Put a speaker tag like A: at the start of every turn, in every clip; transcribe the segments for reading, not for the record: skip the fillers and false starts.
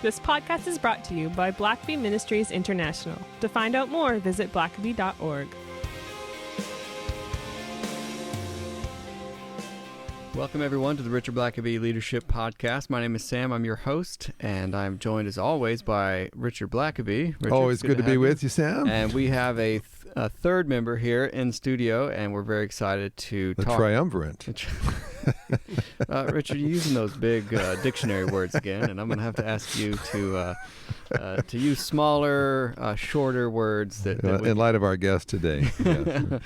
A: This podcast is brought to you by Blackaby Ministries International. To find out more, visit blackaby.org.
B: Welcome, everyone, to the Richard Blackaby Leadership Podcast. My name is Sam. I'm your host, and I'm joined, as always, by Richard Blackaby. Richard,
C: always good to be with you, Sam.
B: And we have a third member here in studio, and we're very excited to talk.
C: The triumvirate.
B: Richard, you're using those big dictionary words again, and I'm going to have to ask you to use smaller, shorter words.
C: In light of our guest today. Yes.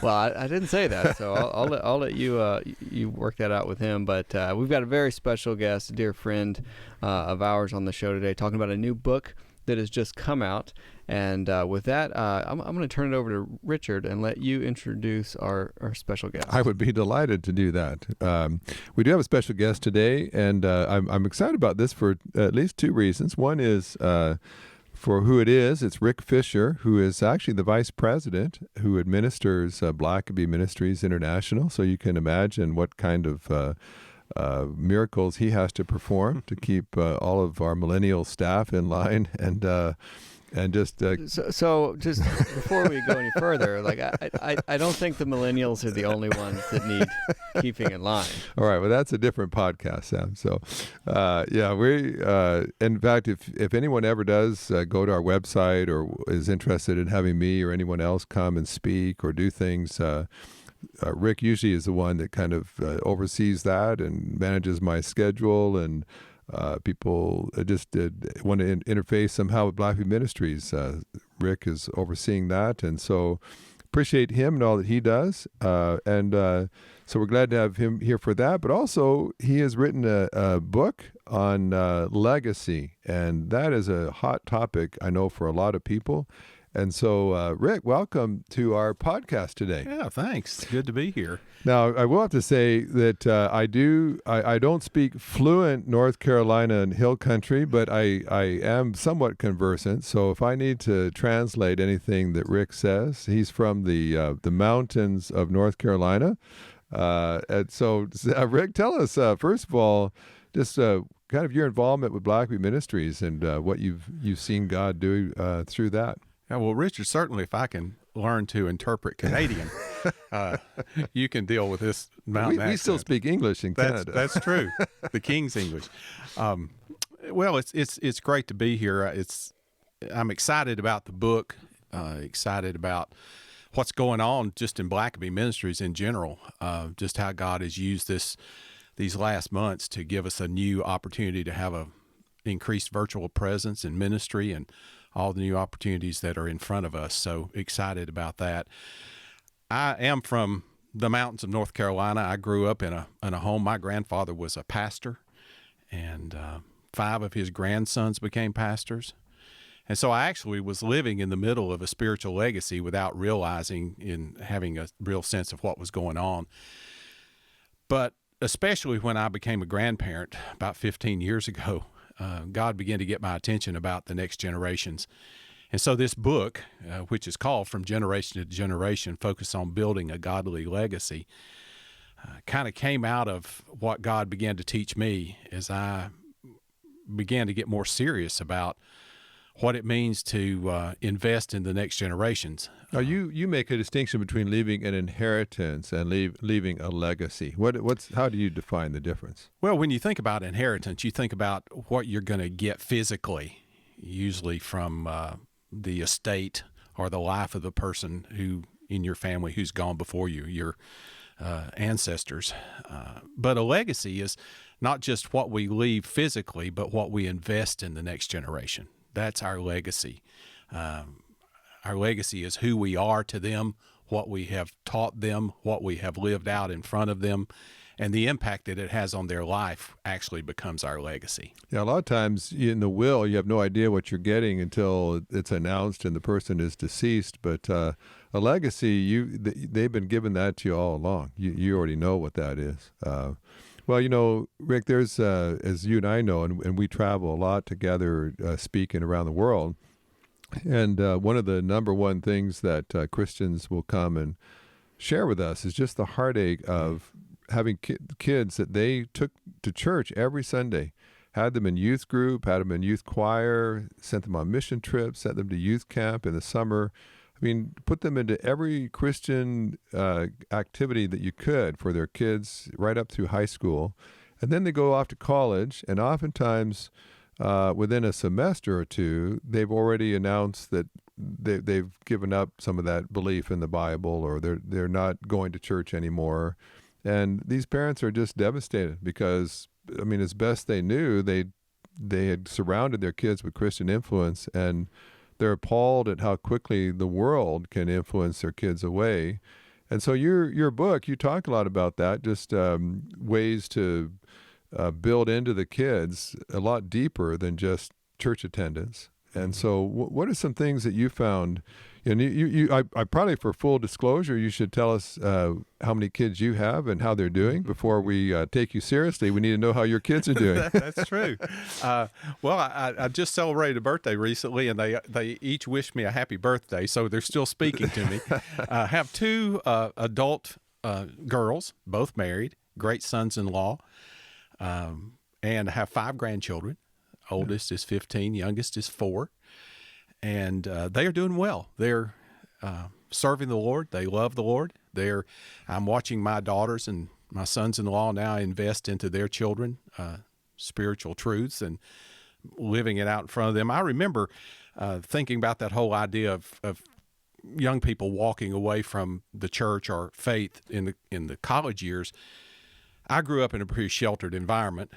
B: Well, I didn't say that, so I'll let you work that out with him. But we've got a very special guest, a dear friend of ours on the show today, talking about a new book that has just come out. And with that, I'm going to turn it over to Richard and let you introduce our special guest.
C: I would be delighted to do that. We do have a special guest today, and I'm excited about this for at least two reasons. One is for who it is. It's Rick Fisher, who is actually the vice president who administers Blackaby Ministries International. So you can imagine what kind of miracles he has to perform to keep all of our millennial staff in line and just
B: so just before we go any further, like I don't think the millennials are the only ones that need keeping in line.
C: All right, well, that's a different podcast, Sam. So we in fact, if anyone ever does go to our website or is interested in having me or anyone else come and speak or do things, Rick usually is the one that kind of oversees that and manages my schedule, and people just want to interface somehow with Blackaby Ministries. Rick is overseeing that, and so appreciate him and all that he does. So we're glad to have him here for that. But also, he has written a book on legacy, and that is a hot topic, I know, for a lot of people. And so, Rick, welcome to our podcast today.
D: Yeah, thanks. Good to be here.
C: Now, I will have to say that I don't speak fluent North Carolina and Hill Country, but I am somewhat conversant. So if I need to translate anything that Rick says, he's from the mountains of North Carolina. And so, Rick, tell us, first of all, just kind of your involvement with Blackaby Ministries and what you've seen God do through that.
D: Yeah, well, Richard, certainly if I can learn to interpret Canadian, you can deal with this mountain accent.
C: We still speak English in Canada.
D: That's true, the King's English. Well, it's great to be here. I'm excited about the book, excited about what's going on just in Blackaby Ministries in general, just how God has used these last months to give us a new opportunity to have a increased virtual presence in ministry and all the new opportunities that are in front of us. So excited about that. I am from the mountains of North Carolina. I grew up in a home. My grandfather was a pastor, and 5 of his grandsons became pastors. And so I actually was living in the middle of a spiritual legacy without realizing and having a real sense of what was going on. But especially when I became a grandparent about 15 years ago, God began to get my attention about the next generations. And so this book, which is called From Generation to Generation, Focus on Building a Godly Legacy, kind of came out of what God began to teach me as I began to get more serious about what it means to invest in the next generations.
C: Now, you make a distinction between leaving an inheritance and leaving a legacy. How do you define the difference?
D: Well, when you think about inheritance, you think about what you're going to get physically, usually from the estate or the life of the person who in your family who's gone before you, your ancestors. But a legacy is not just what we leave physically, but what we invest in the next generation. That's our legacy. Our legacy is who we are to them, what we have taught them, what we have lived out in front of them, and the impact that it has on their life actually becomes our legacy.
C: Yeah, a lot of times in the will, you have no idea what you're getting until it's announced and the person is deceased. But a legacy, they've been given that to you all along. You already know what that is. Well, Rick, there's, as you and I know, and we travel a lot together speaking around the world, and one of the number one things that Christians will come and share with us is just the heartache of having kids that they took to church every Sunday, had them in youth group, had them in youth choir, sent them on mission trips, sent them to youth camp in the summer. I mean, put them into every Christian activity that you could for their kids right up through high school. And then they go off to college, and oftentimes within a semester or two, they've already announced that they've given up some of that belief in the Bible, or they're not going to church anymore. And these parents are just devastated because, I mean, as best they knew, they had surrounded their kids with Christian influence, and they're appalled at how quickly the world can influence their kids away. And so your book, you talk a lot about that, just ways to build into the kids a lot deeper than just church attendance. And so what are some things that you found? And I probably, for full disclosure, you should tell us how many kids you have and how they're doing before we take you seriously. We need to know how your kids are doing.
D: That's true. Well, I just celebrated a birthday recently, and they each wished me a happy birthday, so they're still speaking to me. I have two adult girls, both married, great sons-in-law, and I have 5 grandchildren. Oldest is 15, youngest is 4. And they are doing well. They're serving the Lord. They love the Lord. I'm watching my daughters and my sons-in-law now invest into their children spiritual truths and living it out in front of them. I remember thinking about that whole idea of young people walking away from the church or faith in the college years. I grew up in a pretty sheltered environment.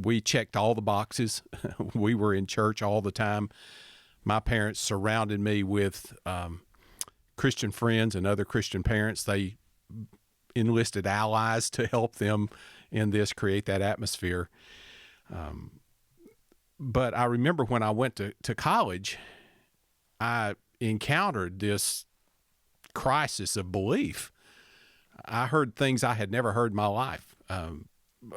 D: We checked all the boxes. We were in church all the time. My parents surrounded me with Christian friends and other Christian parents. They enlisted allies to help them in this, create that atmosphere. But I remember when I went to college, I encountered this crisis of belief. I heard things I had never heard in my life.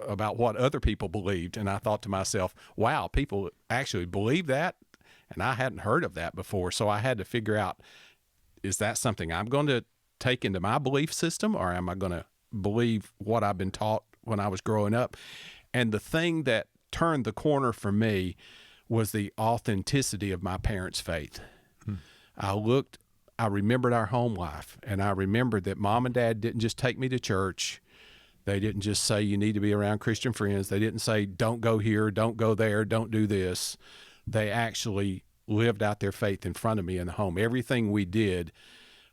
D: About what other people believed. And I thought to myself, wow, people actually believe that? And I hadn't heard of that before. So I had to figure out, is that something I'm going to take into my belief system, or am I going to believe what I've been taught when I was growing up? And the thing that turned the corner for me was the authenticity of my parents' faith. I remembered our home life, and I remembered that Mom and Dad didn't just take me to church. They didn't just say you need to be around Christian friends. They didn't say don't go here, don't go there, don't do this. They actually lived out their faith in front of me in the home. Everything we did,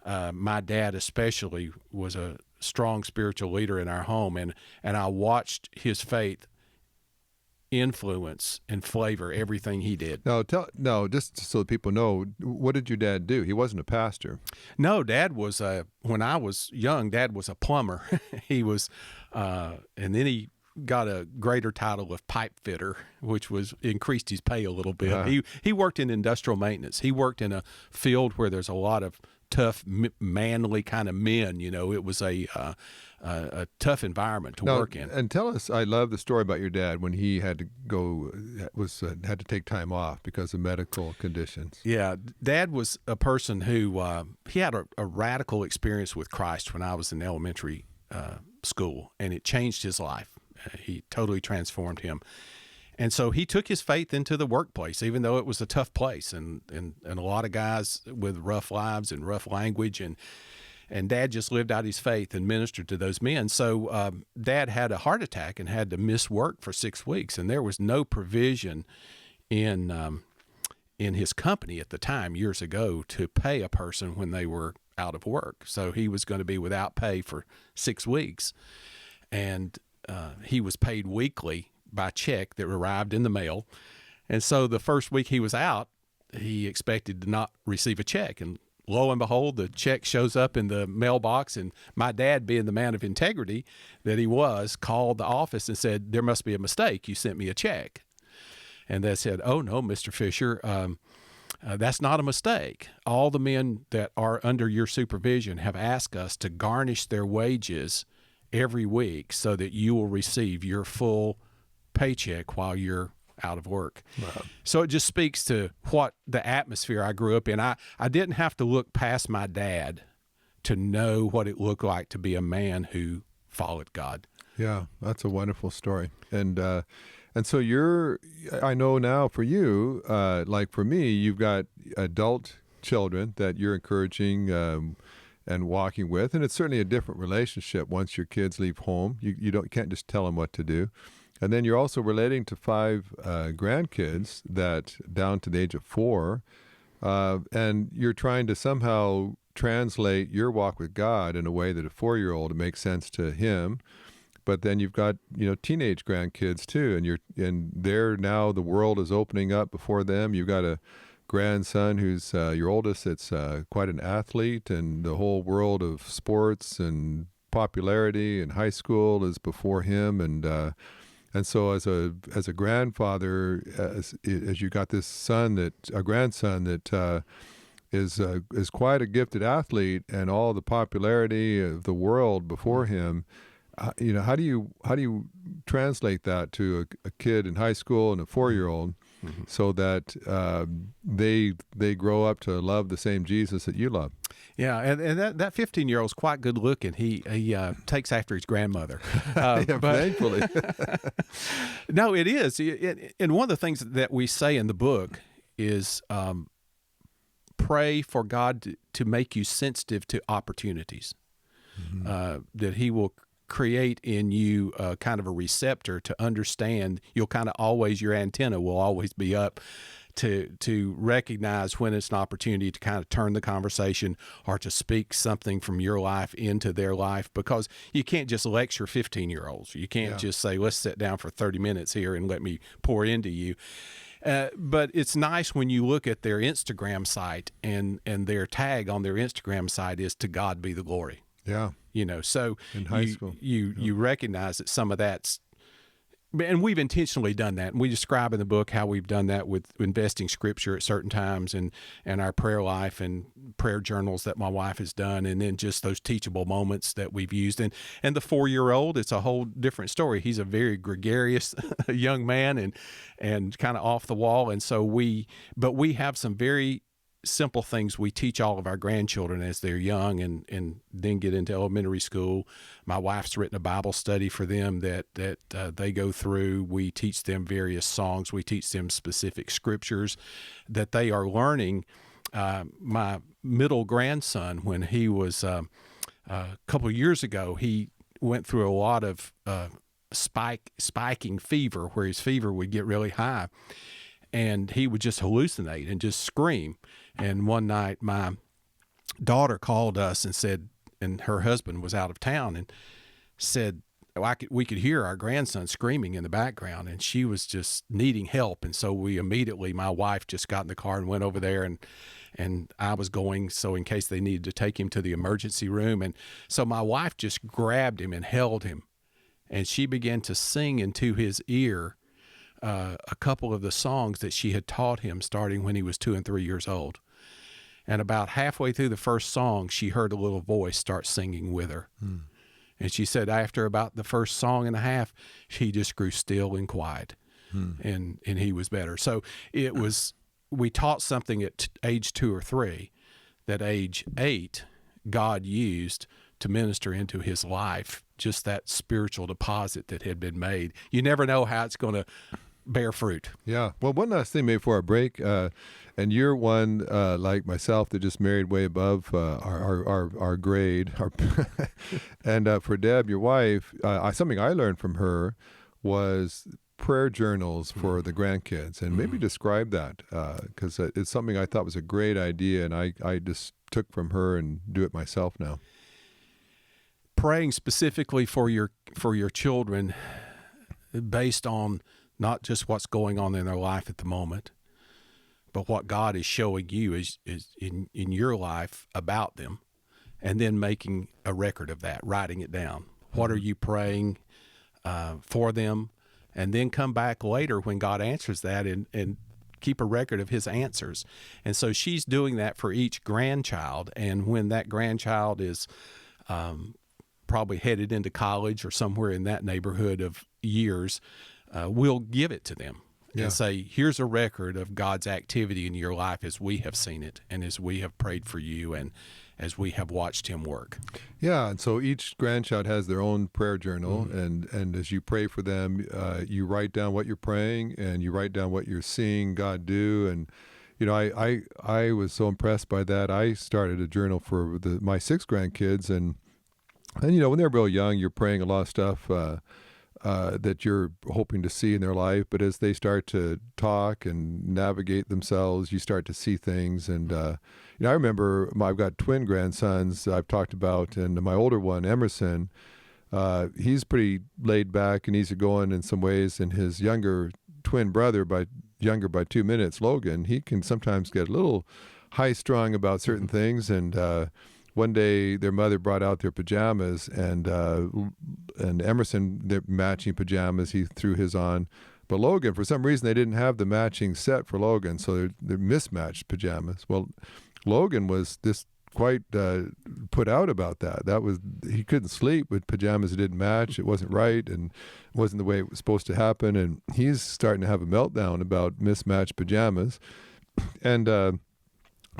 D: my dad especially was a strong spiritual leader in our home, and I watched his faith influence and flavor everything he did.
C: Just so people know, what did your dad do? He wasn't a pastor.
D: No, Dad was when I was young, Dad was a plumber. He was, and then he got a greater title of pipe fitter, which increased his pay a little bit. He worked in industrial maintenance. He worked in a field where there's a lot of tough, manly kind of men. You know, it was a tough environment to work in.
C: And tell us, I love the story about your dad when he had to go, had to take time off because of medical conditions.
D: Yeah, Dad was a person who he had a radical experience with Christ when I was in elementary school, and it changed his life. He totally transformed him. And so he took his faith into the workplace, even though it was a tough place and a lot of guys with rough lives and rough language. And Dad just lived out his faith and ministered to those men. So Dad had a heart attack and had to miss work for 6 weeks. And there was no provision in his company at the time, years ago, to pay a person when they were out of work. So he was going to be without pay for 6 weeks. And he was paid weekly by check that arrived in the mail. And so the first week he was out, he expected to not receive a check. And lo and behold, the check shows up in the mailbox. And my dad, being the man of integrity that he was, called the office and said, "There must be a mistake. You sent me a check." And they said, "Oh, no, Mr. Fisher, that's not a mistake. All the men that are under your supervision have asked us to garnish their wages every week so that you will receive your full paycheck while you're out of work." Wow. So it just speaks to what the atmosphere I grew up in. I didn't have to look past my dad to know what it looked like to be a man who followed God.
C: Yeah, that's a wonderful story. And so I know now for you, like for me, you've got adult children that you're encouraging and walking with, and it's certainly a different relationship once your kids leave home. You can't just tell them what to do. And then you're also relating to 5 grandkids that down to the age of 4, and you're trying to somehow translate your walk with God in a way that a 4-year-old makes sense to him. But then you've got teenage grandkids too, and they're now, the world is opening up before them. You've got a grandson who's your oldest. It's quite an athlete, and the whole world of sports and popularity in high school is before him. And so as a grandfather, as you got this a grandson that is quite a gifted athlete, and all the popularity of the world before him. How do you translate that to a kid in high school and a 4-year-old, so that they grow up to love the same Jesus that you love?
D: Yeah, and that 15-year-old's quite good looking. He takes after his grandmother.
C: Thankfully.
D: No, it is. And one of the things that we say in the book is pray for God to make you sensitive to opportunities, that He will create in you kind of a receptor to understand. You'll kind of always, your antenna will always be up to recognize when it's an opportunity to kind of turn the conversation or to speak something from your life into their life, because you can't just lecture 15-year-olds. You can't just say, let's sit down for 30 minutes here and let me pour into you. But it's nice when you look at their Instagram site and their tag on their Instagram site is "To God be the glory."
C: Yeah.
D: So
C: in high school,
D: you recognize that some of that's, and we've intentionally done that. And we describe in the book how we've done that with investing scripture at certain times, and our prayer life and prayer journals that my wife has done, and then just those teachable moments that we've used. And the 4-year-old, it's a whole different story. He's a very gregarious young man and kind of off the wall. And so we have some very simple things we teach all of our grandchildren as they're young, and then get into elementary school. My wife's written a Bible study for them that they go through. We teach them various songs. We teach them specific scriptures that they are learning. My middle grandson, when he was a couple of years ago, he went through a lot of spiking fever, where his fever would get really high, and he would just hallucinate and just scream. And one night my daughter called us and said, and her husband was out of town, and said, we could hear our grandson screaming in the background, and she was just needing help. And so my wife just got in the car and went over there, and I was going, so in case they needed to take him to the emergency room. And so my wife just grabbed him and held him, and she began to sing into his ear a couple of the songs that she had taught him starting when he was 2 and 3 years old. And about halfway through the first song, she heard a little voice start singing with her. And she said after about the first song and a half, he just grew still and quiet, and he was better. So we taught something at age 2 or 3 that age 8, God used to minister into his life, just that spiritual deposit that had been made. You never know how it's going to bear fruit.
C: Yeah. Well, one last thing before our break, and you're one like myself that just married way above our grade. And for Deb, your wife, something I learned from her was prayer journals for the grandkids, and maybe describe that, because it's something I thought was a great idea, and I just took from her and do it myself now.
D: Praying specifically for your children based on not just what's going on in their life at the moment, but what God is showing you is in your life about them, and then making a record of that, writing it down. What are you praying for them? And then come back later when God answers that and keep a record of his answers. And so she's doing that for each grandchild. And when that grandchild is probably headed into college or somewhere in that neighborhood of years, we'll give it to them and say, here's a record of God's activity in your life as we have seen it and as we have prayed for you. as we have watched him work.
C: Yeah, and so each grandchild has their own prayer journal, and as you pray for them, you write down what you're praying, and you write down what you're seeing God do. And I was so impressed by that. I started a journal for my 6 grandkids, and when they're real young, you're praying a lot of stuff that you're hoping to see in their life. But as they start to talk and navigate themselves, you start to see things. And I remember I've got twin grandsons I've talked about, and my older one, Emerson, he's pretty laid back and easygoing in some ways. And his younger twin brother, younger by 2 minutes, Logan, he can sometimes get a little high-strung about certain things. And one day, their mother brought out their pajamas, and Emerson, their matching pajamas, he threw his on. But Logan, for some reason, they didn't have the matching set for Logan, so they're mismatched pajamas. Well, Logan was quite put out about that. He couldn't sleep with pajamas that didn't match. It wasn't right, and it wasn't the way it was supposed to happen. And he's starting to have a meltdown about mismatched pajamas. And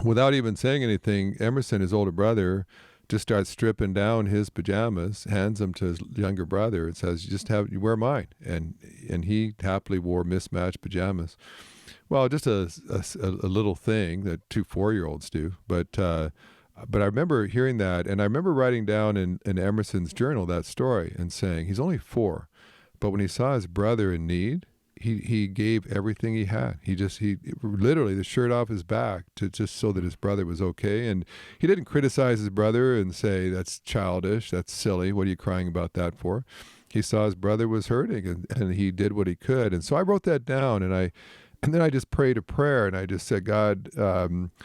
C: without even saying anything, Emerson, his older brother, just starts stripping down his pajamas, hands them to his younger brother, and says, "You wear mine." And he happily wore mismatched pajamas. Well, just a little thing that 2 4-year-olds do. But I remember hearing that, and I remember writing down in Emerson's journal that story and saying, he's only 4, but when he saw his brother in need, he gave everything he had. He literally the shirt off his back just so that his brother was okay. And he didn't criticize his brother and say, "That's childish, that's silly, what are you crying about that for?" He saw his brother was hurting, and he did what he could. And so I wrote that down, and then I just prayed a prayer, and I just said, "God,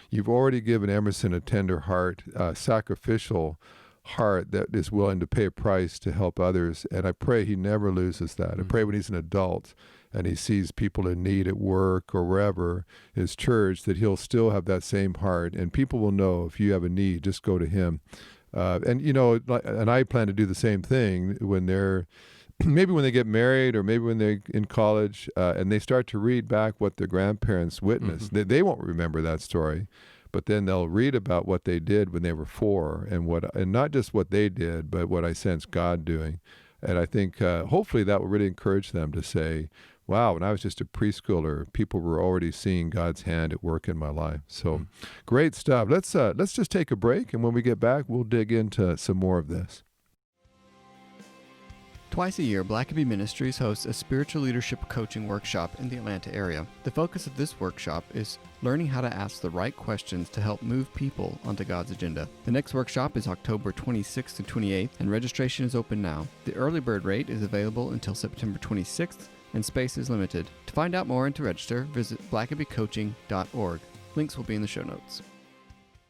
C: you've already given Emerson a tender heart, sacrificial heart that is willing to pay a price to help others. And I pray he never loses that. I pray when he's an adult and he sees people in need at work or wherever, his church, that he'll still have that same heart. And people will know if you have a need, just go to him." And I plan to do the same thing when maybe when they get married, or maybe when they're in college, and they start to read back what their grandparents witnessed. They won't remember that story, but then they'll read about what they did when they were 4, and not just what they did, but what I sensed God doing. And I think hopefully that will really encourage them to say, "Wow, when I was just a preschooler, people were already seeing God's hand at work in my life." So great stuff. Let's just take a break, and when we get back, we'll dig into some more of this.
B: Twice a year, Blackaby Ministries hosts a spiritual leadership coaching workshop in the Atlanta area. The focus of this workshop is learning how to ask the right questions to help move people onto God's agenda. The next workshop is October 26th to 28th, and registration is open now. The early bird rate is available until September 26th, and space is limited. To find out more and to register, visit blackabycoaching.org. Links will be in the show notes.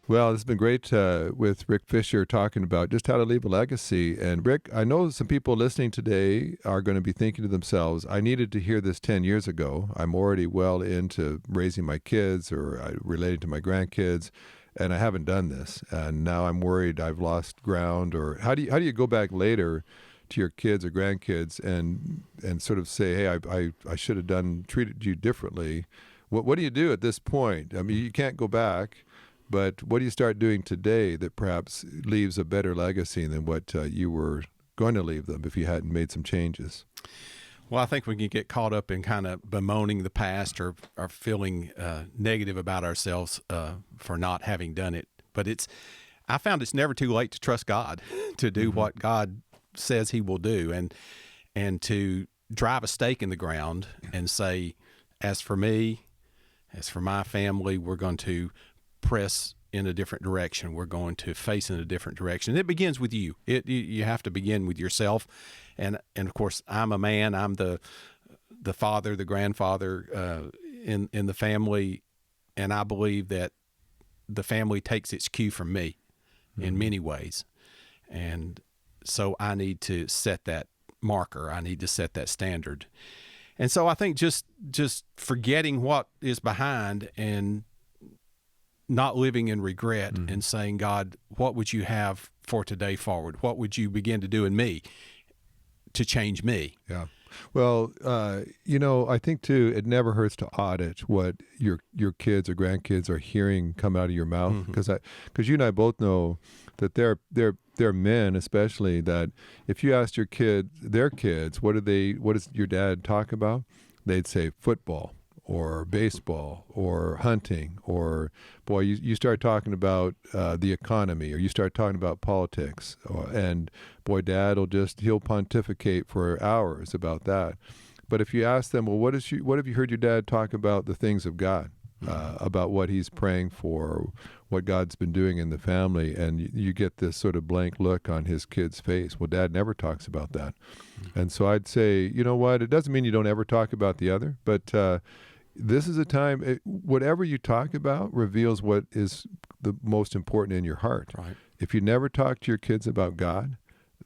C: Well, it's been great with Rick Fisher talking about just how to leave a legacy. And Rick, I know some people listening today are going to be thinking to themselves, I needed to hear this 10 years ago. I'm already well into raising my kids, or related to my grandkids, and I haven't done this. And now I'm worried I've lost ground. Or how do you go back later to your kids or grandkids and sort of say, hey, I should have treated you differently? What do you do at this point? I mean, you can't go back. But what do you start doing today that perhaps leaves a better legacy than what you were going to leave them if you hadn't made some changes?
D: Well, I think we can get caught up in kind of bemoaning the past or feeling negative about ourselves for not having done it. But I found it's never too late to trust God, to do what God says he will do, and to drive a stake in the ground and say, as for me, as for my family, we're going to press in a different direction. We're going to face in a different direction. It begins with you. You have to begin with yourself. And of course, I'm a man. I'm the father, the grandfather in the family. And I believe that the family takes its cue from me in many ways. And so I need to set that marker. I need to set that standard. And so I think just forgetting what is behind and not living in regret and saying, God, what would you have for today forward? What would you begin to do in me to change me?
C: Yeah. Well, I think too, it never hurts to audit what your kids or grandkids are hearing come out of your mouth, because you and I both know that there are men, especially, that if you asked their kids, what does your dad talk about? They'd say football or baseball or hunting, or boy, you start talking about the economy, or you start talking about politics, and boy, Dad he'll pontificate for hours about that. But if you ask them, well, what have you heard your dad talk about the things of God, about what he's praying for, what God's been doing in the family, and you get this sort of blank look on his kid's face. Well, Dad never talks about that. And so I'd say, you know what, it doesn't mean you don't ever talk about the other, but this is a time, whatever you talk about reveals what is the most important in your heart.
D: Right.
C: If you never talk to your kids about God,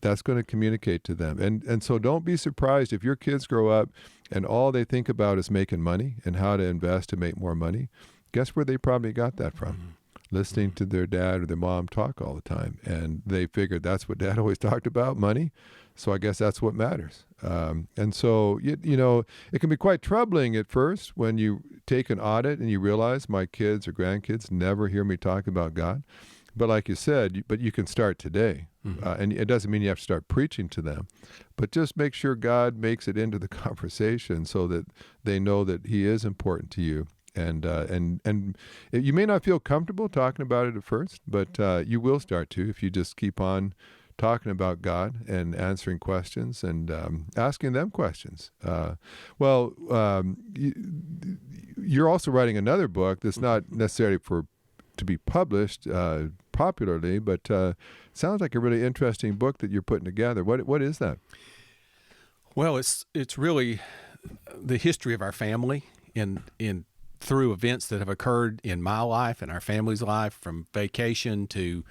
C: that's going to communicate to them. And so don't be surprised if your kids grow up and all they think about is making money and how to invest to make more money. Guess where they probably got that from? Listening to their dad or their mom talk all the time. And they figured that's what Dad always talked about, money. So I guess that's what matters. And so, it can be quite troubling at first when you take an audit and you realize my kids or grandkids never hear me talk about God. But like you said, but you can start today. And it doesn't mean you have to start preaching to them, but just make sure God makes it into the conversation so that they know that he is important to you. And you may not feel comfortable talking about it at first, but you will start to if you just keep on talking about God and answering questions and asking them questions. You're also writing another book that's not necessarily to be published popularly, but sounds like a really interesting book that you're putting together. What is that?
D: Well, it's really the history of our family in through events that have occurred in my life and our family's life, from vacation to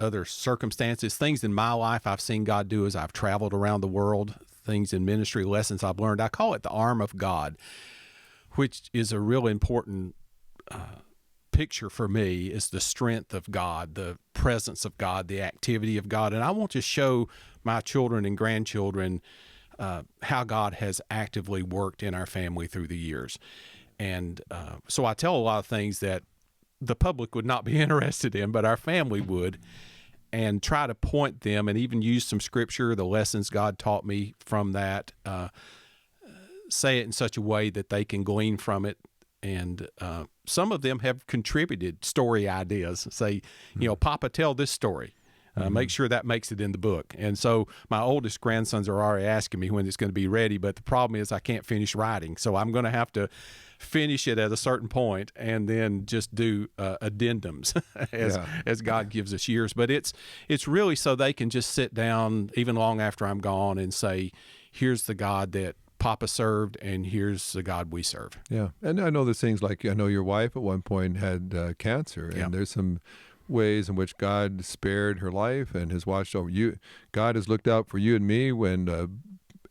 D: other circumstances, things in my life I've seen God do as I've traveled around the world, things in ministry, lessons I've learned. I call it the arm of God, which is a real important picture for me, is the strength of God, the presence of God, the activity of God. And I want to show my children and grandchildren how God has actively worked in our family through the years. And so I tell a lot of things that the public would not be interested in, but our family would, and try to point them and even use some scripture, the lessons God taught me from that, say it in such a way that they can glean from it. And some of them have contributed story ideas. Say, Papa, tell this story. Make sure that makes it in the book. And so my oldest grandsons are already asking me when it's going to be ready, but the problem is I can't finish writing. So I'm going to have to finish it at a certain point and then just do addendums as God gives us years. But it's really so they can just sit down even long after I'm gone and say, here's the God that Papa served, and here's the God we serve. Yeah.
C: And I know there's things like, I know your wife at one point had cancer, and there's some ways in which God spared her life and has watched over you. God has looked out for you and me when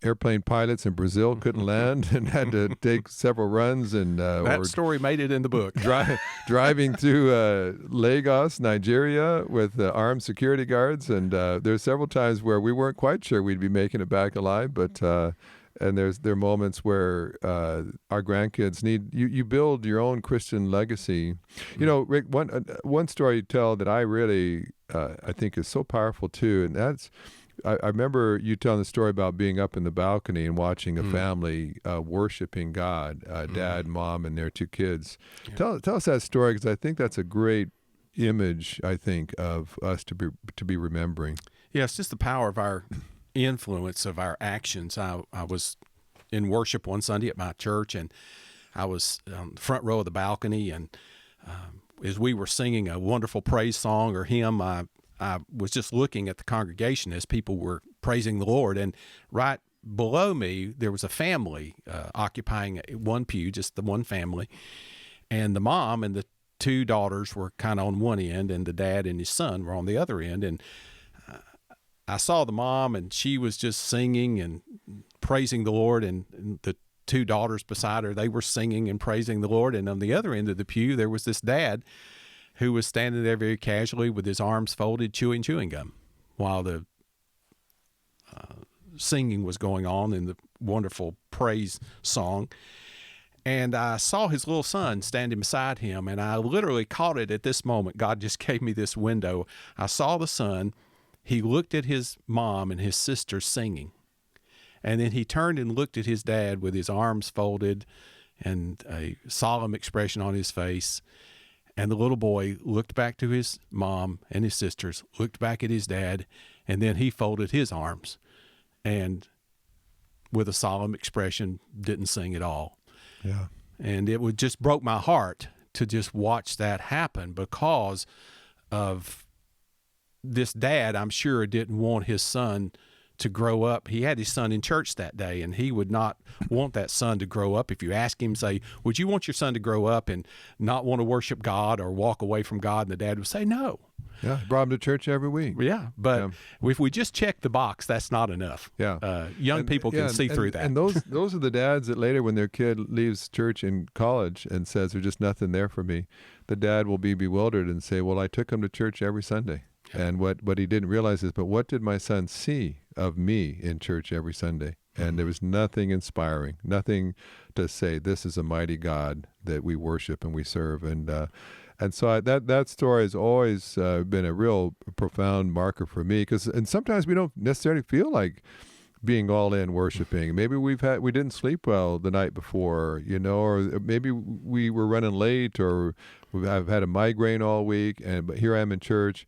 C: airplane pilots in Brazil couldn't land and had to take several runs, and
D: that story made it in the book.
C: Driving through Lagos, Nigeria, with armed security guards, and there's several times where we weren't quite sure we'd be making it back alive, but and there are moments where our grandkids need you build your own Christian legacy. Rick, one story you tell that I really I think is so powerful too, and that's I remember you telling the story about being up in the balcony and watching a family worshiping God, dad, mom, and their two kids. Yeah. Tell us that story, because I think that's a great image, I think, of us to be remembering.
D: Yeah, it's just the power of our influence of our actions. I was in worship one Sunday at my church, and I was on the front row of the balcony, and as we were singing a wonderful praise song or hymn, I was just looking at the congregation as people were praising the Lord, and right below me there was a family occupying one pew, just the one family, and the mom and the two daughters were kind of on one end, and the dad and his son were on the other end. And I saw the mom, and she was just singing and praising the Lord, and the two daughters beside her, they were singing and praising the Lord. And on the other end of the pew, there was this dad who was standing there very casually with his arms folded, chewing gum, while the singing was going on in the wonderful praise song. And I saw his little son standing beside him, and I literally caught it at this moment. God just gave me this window. I saw the son. He looked at his mom and his sister singing. And then he turned and looked at his dad with his arms folded and a solemn expression on his face. And the little boy looked back to his mom and his sisters, looked back at his dad, and then he folded his arms and with a solemn expression didn't sing at all.
C: Yeah.
D: And it would just broke my heart to just watch that happen because of this dad. I'm sure didn't want his son to grow up. He had his son in church that day, and he would not want that son to grow up. If you ask him, say, would you want your son to grow up and not want to worship God or walk away from God? And the dad would say, no.
C: Yeah, brought him to church every week.
D: Yeah, but if we just check the box, that's not enough.
C: Yeah,
D: young people can see through that.
C: And those are the dads that later, when their kid leaves church in college and says, there's just nothing there for me, the dad will be bewildered and say, well, I took him to church every Sunday. Yeah. And what he didn't realize is, but what did my son see of me in church every Sunday? And there was nothing inspiring, nothing to say, this is a mighty God that we worship and we serve. And so that story has always been a real profound marker for me, and sometimes we don't necessarily feel like being all in worshiping. Maybe we didn't sleep well the night before, or maybe we were running late, or I've had a migraine all week, but here I am in church,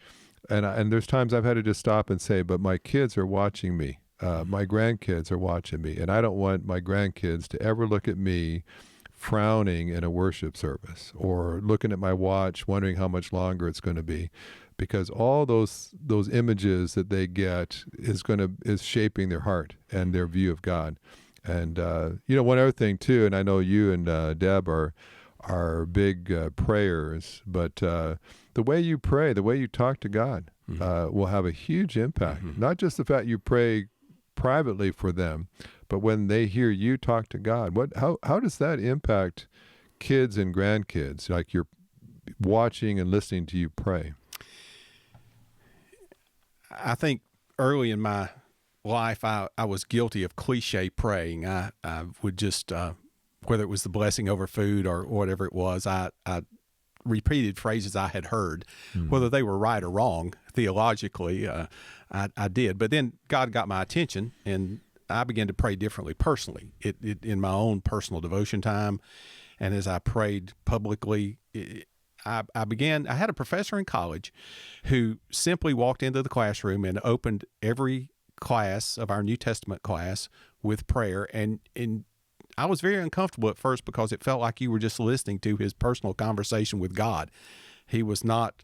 C: and there's times I've had to just stop and say, but my kids are watching me, my grandkids are watching me, and I don't want my grandkids to ever look at me frowning in a worship service or looking at my watch wondering how much longer it's going to be, because all those images that they get is shaping their heart and their view of God. And one other thing too, and I know you and Deb are big prayers, but the way you pray, the way you talk to God will have a huge impact. Not just the fact you pray privately for them, but when they hear you talk to God, how does that impact kids and grandkids? Like you're watching and listening to you pray.
D: I think early in my life, I was guilty of cliche praying. I would just, whether it was the blessing over food or whatever it was, I repeated phrases I had heard, whether they were right or wrong theologically. I did, but then God got my attention, and I began to pray differently personally, in my own personal devotion time. And as I prayed publicly, I had a professor in college who simply walked into the classroom and opened every class of our New Testament class with prayer. And I was very uncomfortable at first because it felt like you were just listening to his personal conversation with God. He was not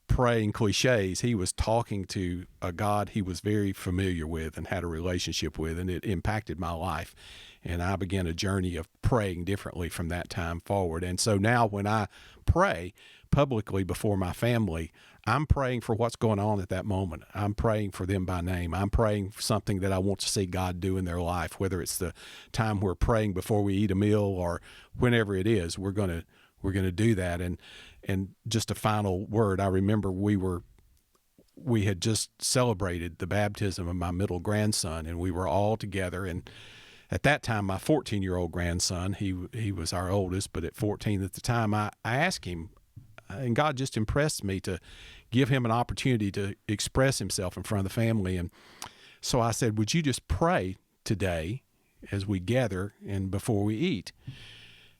D: praying cliches. He was talking to a God he was very familiar with and had a relationship with, and it impacted my life. And I began a journey of praying differently from that time forward. And so now when I pray publicly before my family, I'm praying for what's going on at that moment. I'm praying for them by name. I'm praying for something that I want to see God do in their life, whether it's the time we're praying before we eat a meal or whenever it is, we're going to do that. And just a final word, I remember we had just celebrated the baptism of my middle grandson, and we were all together. And at that time, my 14-year-old grandson, he was our oldest, but at 14 at the time, I asked him, and God just impressed me to give him an opportunity to express himself in front of the family. And so I said, would you just pray today as we gather and before we eat?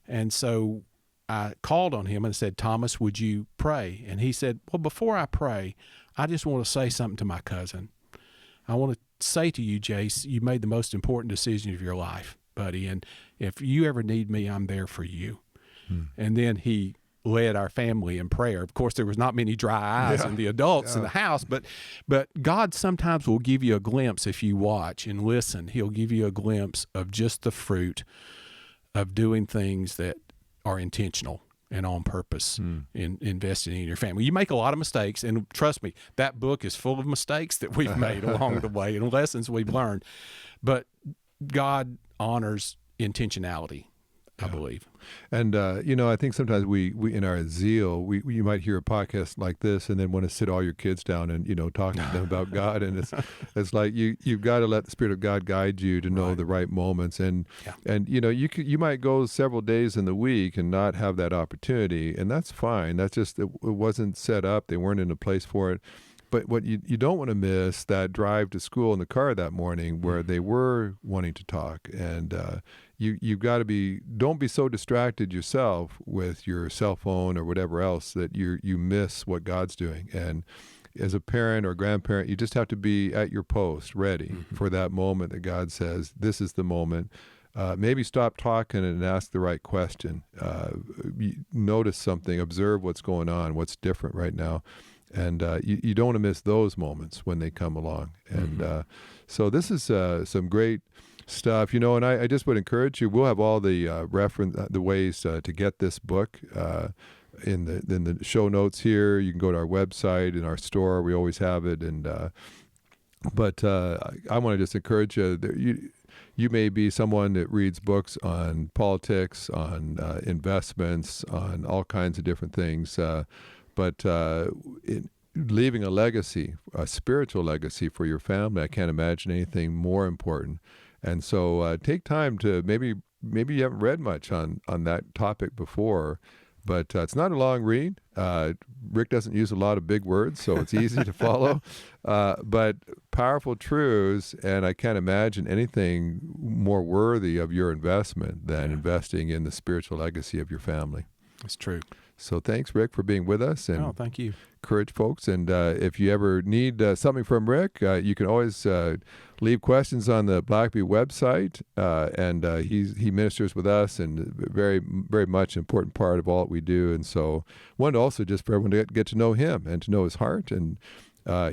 D: And so I called on him and said, Thomas, would you pray? And he said, well, before I pray, I just want to say something to my cousin. I want to say to you, Jace, you made the most important decision of your life, buddy. And if you ever need me, I'm there for you. And then he led our family in prayer. Of course, there was not many dry eyes in the adults in the house, but God sometimes will give you a glimpse if you watch and listen. He'll give you a glimpse of just the fruit of doing things that are intentional and on purpose in investing in your family. You make a lot of mistakes, and trust me, that book is full of mistakes that we've made along the way and lessons we've learned. But God honors intentionality. I believe.
C: And I think sometimes we in our zeal, you might hear a podcast like this and then want to sit all your kids down and talk to them about God, and it's like you've got to let the Spirit of God guide you to know the right moments, and you might go several days in the week and not have that opportunity, and that's fine. That's just it wasn't set up. They weren't in a place for it. But what you don't want to miss that drive to school in the car that morning where they were wanting to talk, and you've got to don't be so distracted yourself with your cell phone or whatever else that you miss what God's doing. And as a parent or grandparent, you just have to be at your post, ready for that moment that God says, this is the moment. Maybe stop talking and ask the right question. Notice something, observe what's going on, what's different right now. And you don't want to miss those moments when they come along. And so this is some great stuff, and I just would encourage you. We'll have all the the ways to get this book in the show notes here. You can go to our website, in our store. We always have it. And but I want to just encourage you that you may be someone that reads books on politics, on investments, on all kinds of different things. But leaving a legacy, a spiritual legacy for your family, I can't imagine anything more important. And so take time to maybe you haven't read much on that topic before, but it's not a long read. Rick doesn't use a lot of big words, so it's easy to follow. But powerful truths, and I can't imagine anything more worthy of your investment than investing in the spiritual legacy of your family.
D: It's true.
C: So thanks, Rick, for being with us. And
D: thank you.
C: Encourage folks. And if you ever need something from Rick, you can always leave questions on the Blackaby website. And he ministers with us, and very, very much an important part of all that we do. And so wanted also just for everyone to get to know him and to know his heart. And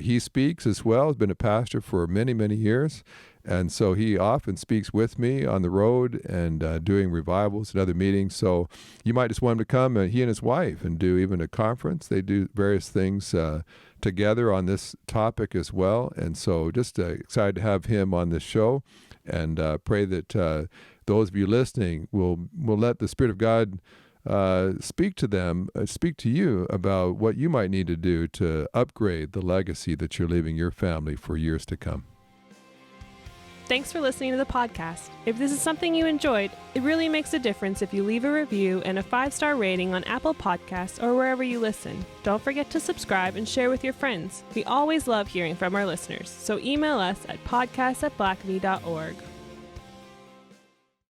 C: he speaks as well. He's been a pastor for many, many years. And so he often speaks with me on the road and doing revivals and other meetings. So you might just want him to come, he and his wife, and do even a conference. They do various things together on this topic as well. And so just excited to have him on this show, and pray that those of you listening will let the Spirit of God speak to them, speak to you about what you might need to do to upgrade the legacy that you're leaving your family for years to come.
A: Thanks for listening to the podcast. If this is something you enjoyed, it really makes a difference if you leave a review and a 5-star rating on Apple Podcasts or wherever you listen. Don't forget to subscribe and share with your friends. We always love hearing from our listeners, so email us at podcast@blackaby.org.